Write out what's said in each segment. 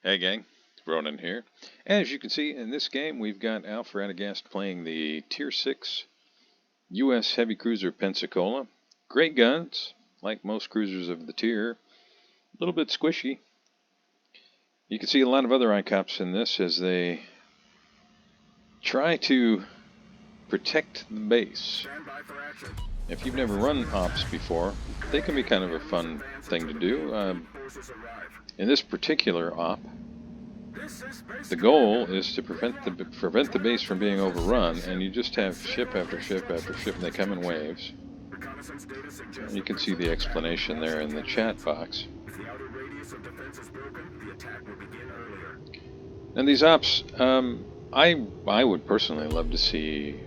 Hey gang, Ronan here. As you can see in this game, we've got Alpha Radagast playing the Tier 6 U.S. Heavy Cruiser Pensacola. Great guns, like most cruisers of the tier. A little bit squishy. You can see a lot of other ICOPs in this as they try to protect the base. If you've never run ops before, they can be kind of a fun thing to do. In this particular op, the goal is to prevent the base from being overrun, and you just have ship after ship after ship, and they come in waves. You can see the explanation there in the chat box. And these ops, I would personally love to see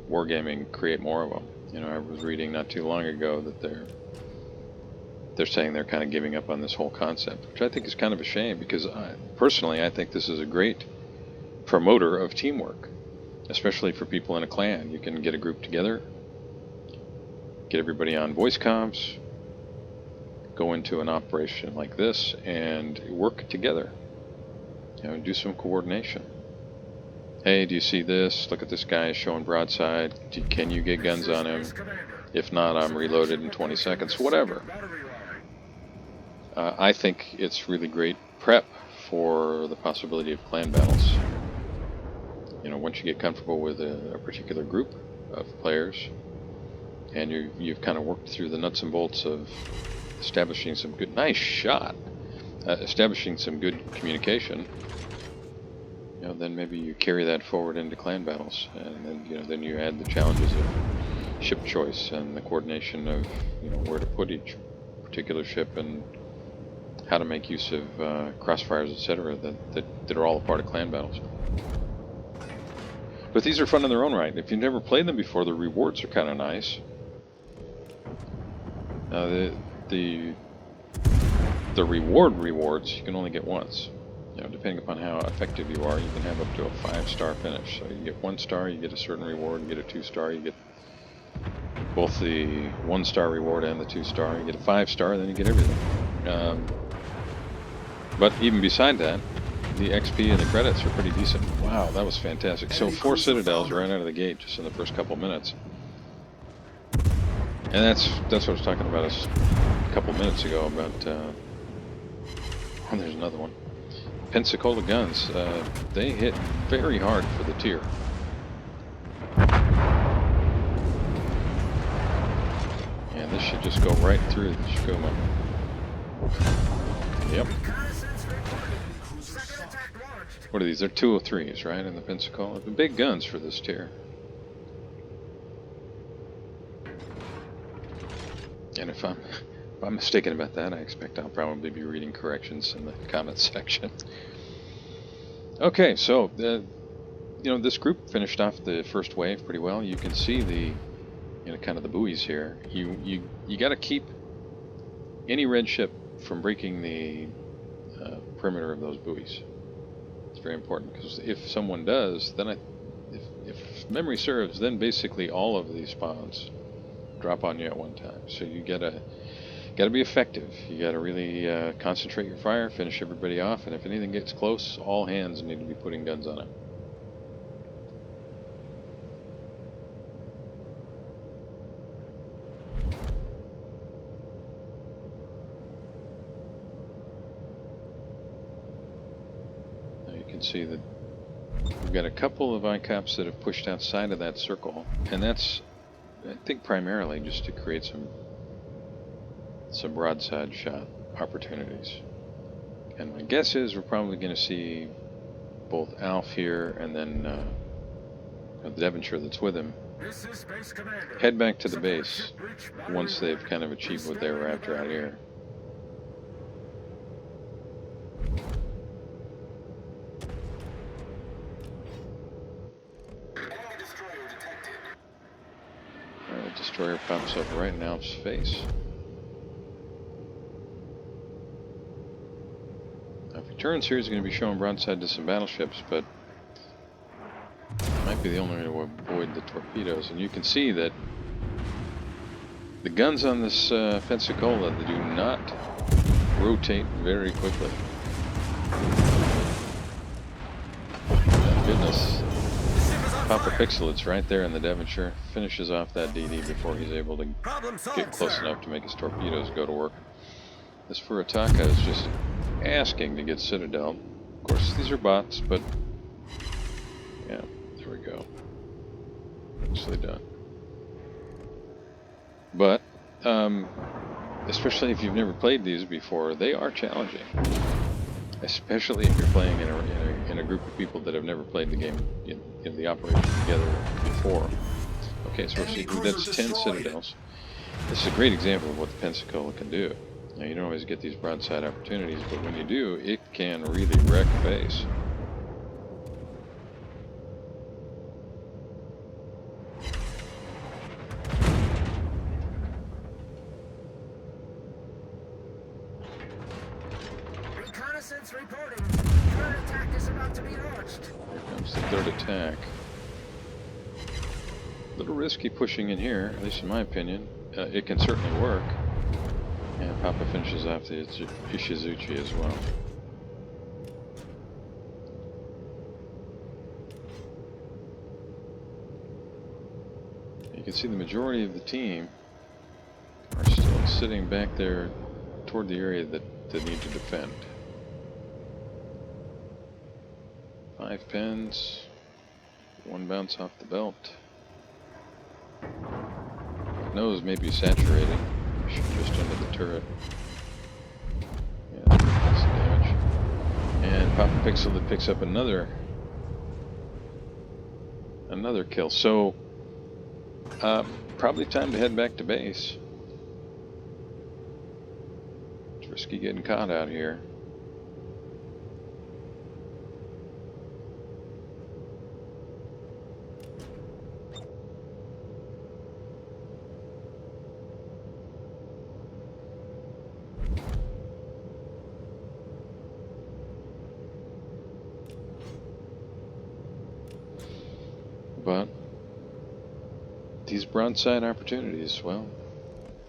Wargaming create more of them. You know, I was reading not too long ago that they're saying they're kind of giving up on this whole concept, which I think is kind of a shame, because personally I think this is a great promoter of teamwork, especially for people in a clan. You can get a group together, get everybody on voice comms, go into an operation like this and work together, you know, do some coordination. Hey, do you see this? Look at this guy showing broadside. Can you get guns on him? If not, I'm reloaded in 20 seconds. Whatever. I think it's really great prep for the possibility of clan battles. You know, once you get comfortable with a particular group of players, and you've kind of worked through the nuts and bolts of establishing some good, nice shot, establishing some good communication, you know, then maybe you carry that forward into clan battles, and then then you add the challenges of ship choice and the coordination of where to put each particular ship and how to make use of crossfires, etc. that are all a part of clan battles. But these are fun in their own right. If you've never played them before, the rewards are kind of nice. The rewards you can only get once. You know, depending upon how effective you are, you can have up to a 5-star finish. So you get 1 star, you get a certain reward. You get a 2-star, you get both the 1-star reward and the 2-star. You get a 5-star, then you get everything. But even beside that, the XP and the credits are pretty decent. Wow, that was fantastic. So 4 citadels right out of the gate just in the first couple minutes. And that's what I was talking about a couple minutes ago about, and there's another one. Pensacola guns, they hit very hard for the tier. And this should just go right through the Shikuma. Yep. What are these? They're 203s, right, in the Pensacola? The big guns for this tier. And if I'm mistaken about that, I expect I'll probably be reading corrections in the comments section. Okay, so this group finished off the first wave pretty well. You can see the kind of the buoys here. You got to keep any red ship from breaking the perimeter of those buoys. It's very important, because if someone does, then if memory serves, then basically all of these spawns drop on you at one time. So you gotta be effective. You gotta really concentrate your fire, finish everybody off, and if anything gets close, all hands need to be putting guns on it. Now you can see that we've got a couple of ICOPs that have pushed outside of that circle, and that's, I think, primarily just to create some broadside shot opportunities. And my guess is we're probably going to see both Alf here and then the Devonshire that's with him head back to the base once they've kind of achieved what they were after out here. Alright, destroyer pops up right in Alf's face. If he turns here, he's going to be showing broadside to some battleships, but it might be the only way to avoid the torpedoes. And you can see that the guns on this Pensacola, they do not rotate very quickly. goodness. Papa Pixel, right there in the Devonshire. Finishes off that DD before he's able to get close enough to make his torpedoes go to work. This Furataka is just asking to get Citadel. Of course, these are bots, but yeah, there we go. Nicely done. But, especially if you've never played these before, they are challenging. Especially if you're playing in a group of people that have never played the game in the operation together before. Okay, so that's 10 Citadels. This is a great example of what the Pensacola can do. Now, you don't always get these broadside opportunities, but when you do, it can really wreck base. Reconnaissance reporting. Third attack is about to be launched. Here comes the third attack. A little risky pushing in here, at least in my opinion. It can certainly work. And Papa finishes off the Ishizuchi as well. You can see the majority of the team are still sitting back there toward the area that they need to defend. 5 pins, 1 bounce off the belt. Nose may be saturated. Just under the turret. Yeah, that's the damage. And Papa Pixel that picks up another kill. So probably time to head back to base. It's risky getting caught out here. But these broadside opportunities, well,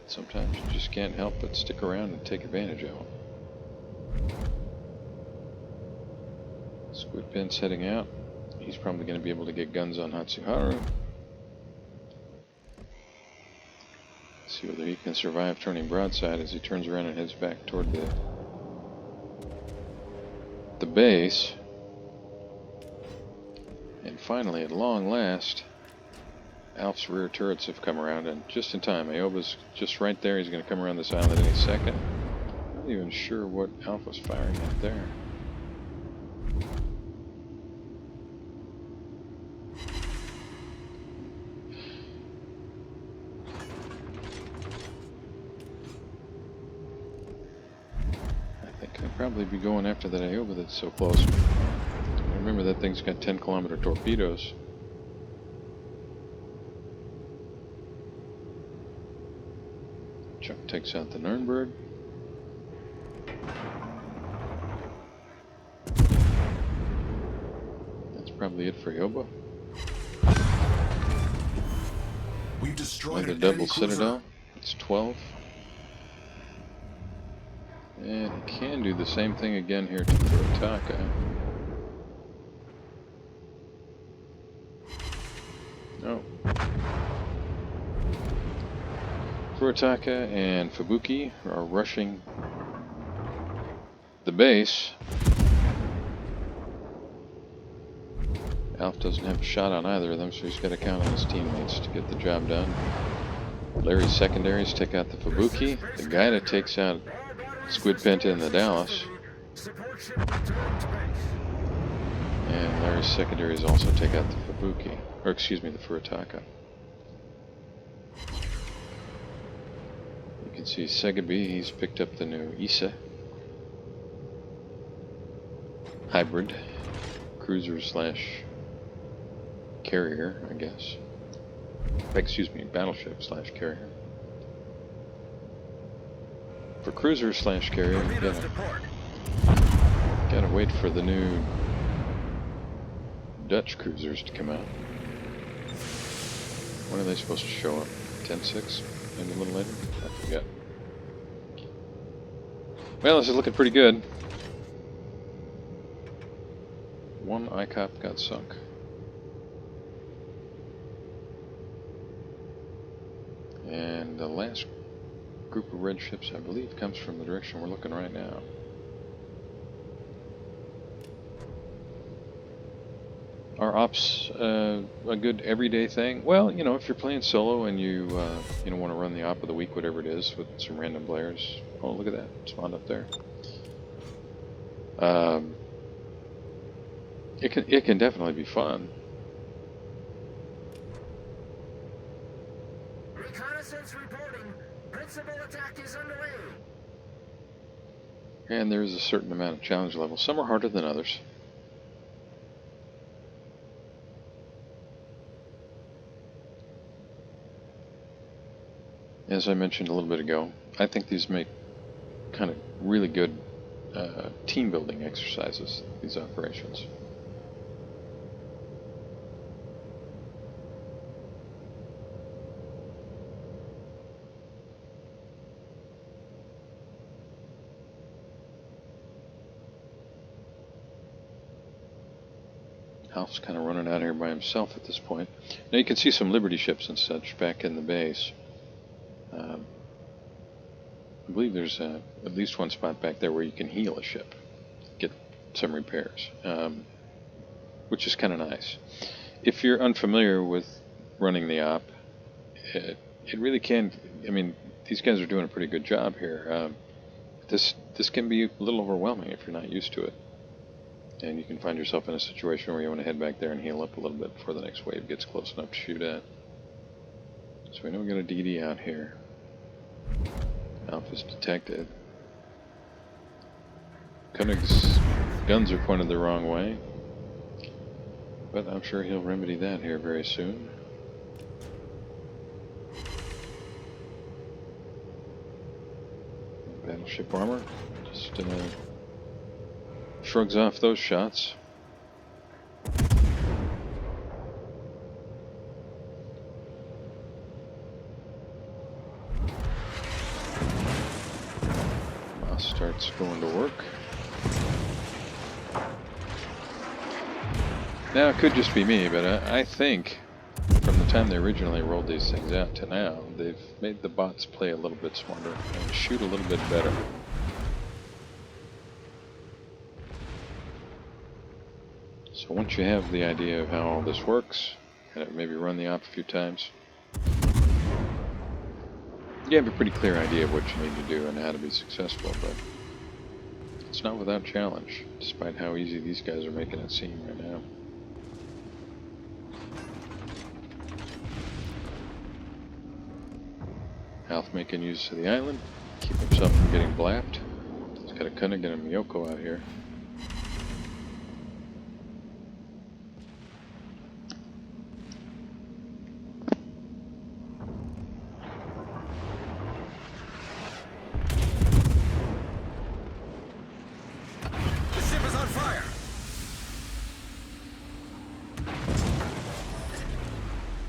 sometimes you just can't help but stick around and take advantage of them. Squid Pin's heading out. He's probably going to be able to get guns on Hatsuharu. See whether he can survive turning broadside as he turns around and heads back toward the base. And finally, at long last, Alf's rear turrets have come around, and just in time. Aoba's just right there. He's going to come around this island any second. Not even sure what Alf was firing at there. I think I'd probably be going after that Aoba that's so close. Remember, that thing's got 10-kilometer torpedoes. Chuck takes out the Nürnberg. That's probably it for Aoba. We've destroyed another double Citadel. It's 12. And he can do the same thing again here to Furataka. No. Furataka and Fubuki are rushing the base. Alf doesn't have a shot on either of them, so he's got to count on his teammates to get the job done. Larry's secondaries take out the Fubuki. The guy that takes out Squid Penta and the Dallas. And Larry's secondaries also take out the Fubuki. Or excuse me, the Furataka. You can see Segabi, he's picked up the new Issa hybrid cruiser slash carrier, I guess. Excuse me, battleship slash carrier. For cruiser slash carrier, you gotta wait for the new Dutch cruisers to come out. When are they supposed to show up? 10-6? Maybe a little later? I forget. Well, this is looking pretty good. one ICOP got sunk. And the last group of red ships, I believe, comes from the direction we're looking right now. Are ops a good everyday thing? Well, you know, if you're playing solo and you want to run the op of the week, whatever it is, with some random players. Oh, look at that, spawned up there. It can definitely be fun. Reconnaissance reporting. Principal attack is underway. And there is a certain amount of challenge level. Some are harder than others. As I mentioned a little bit ago, I think these make kind of really good team building exercises, these operations. Alf's kind of running out here by himself at this point. Now you can see some Liberty ships and such back in the base. I believe there's at least one spot back there where you can heal a ship, get some repairs, which is kind of nice. If you're unfamiliar with running the op, it really can. I mean, these guys are doing a pretty good job here. This can be a little overwhelming if you're not used to it, and you can find yourself in a situation where you want to head back there and heal up a little bit before the next wave gets close enough to shoot at. So we know we got a DD out here. Alpha's detected. Koenig's guns are pointed the wrong way, but I'm sure he'll remedy that here very soon. Battleship armor just shrugs off those shots. Starts going to work. Now it could just be me, but I think from the time they originally rolled these things out to now, they've made the bots play a little bit smarter and shoot a little bit better. So once you have the idea of how all this works, and maybe run the op a few times, you have a pretty clear idea of what you need to do and how to be successful, but it's not without challenge, despite how easy these guys are making it seem right now. Alf making use of the island, keep himself from getting blapped. He's got a Koenig and a Miyoko out here.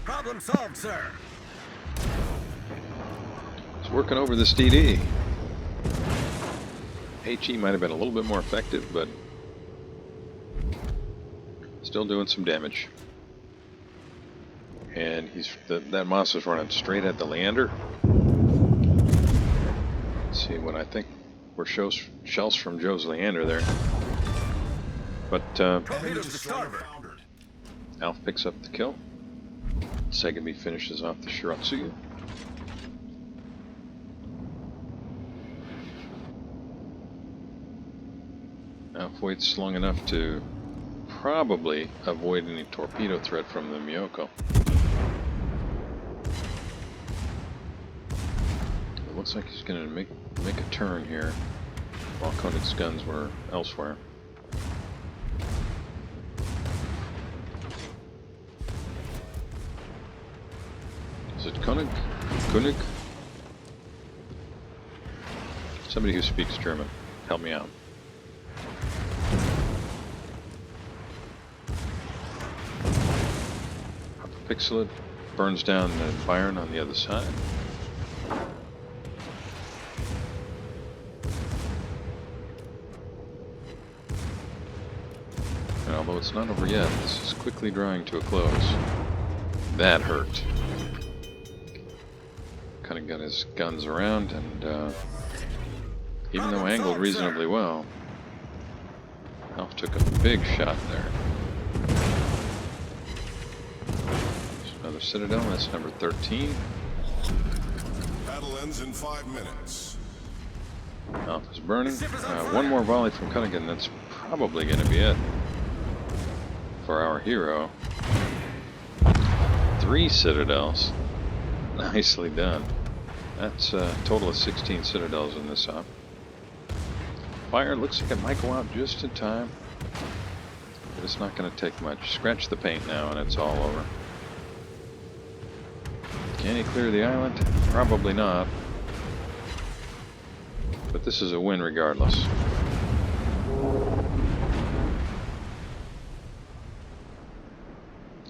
Problem solved, sir. He's working over this DD. HE might have been a little bit more effective, but still doing some damage. And that Moss is running straight at the Leander. Let's see what I think were shells from Joe's Leander there. But Alf picks up the kill. Segami finishes off the Shiratsuyu. Alf waits long enough to probably avoid any torpedo threat from the Miyoko. It looks like he's going to make a turn here while Koenig's guns were elsewhere. Is it Koenig? Koenig? Somebody who speaks German. Help me out. Pixel it, burns down the Byron on the other side. And although it's not over yet, this is quickly drawing to a close. That hurt. Kind of got his guns around, and even though angled reasonably well, Alf took a big shot there. There's another Citadel, that's number 13. Battle ends in 5 minutes. Alf is burning. One more volley from Cunningham, that's probably going to be it for our hero. 3 Citadels. Nicely done. That's a total of 16 Citadels in this op. Fire looks like it might go out just in time. But it's not going to take much. Scratch the paint now and it's all over. Can he clear the island? Probably not. But this is a win regardless.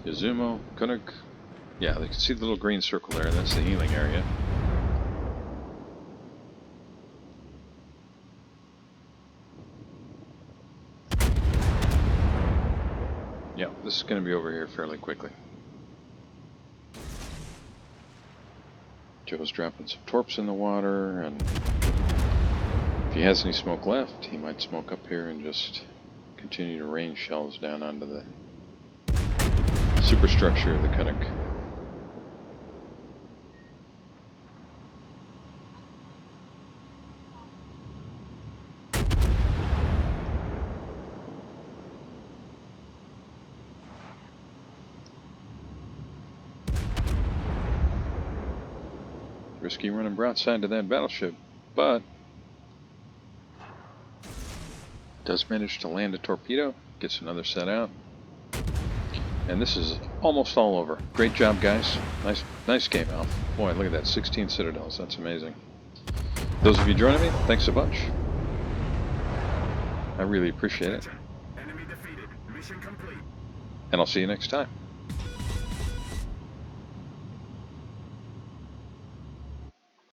Izumo, Kunuk. Yeah, they can see the little green circle there. That's the healing area. Yeah, this is going to be over here fairly quickly. Joe's dropping some torps in the water, and if he has any smoke left, he might smoke up here and just continue to rain shells down onto the superstructure of the Kunuk. Risky running broadside to that battleship, but does manage to land a torpedo, gets another set out, and this is almost all over. Great job, guys. Nice game, Alf. Boy, look at that, 16 Citadels. That's amazing. Those of you joining me, thanks a bunch. I really appreciate it. Enemy defeated. Mission complete. And I'll see you next time.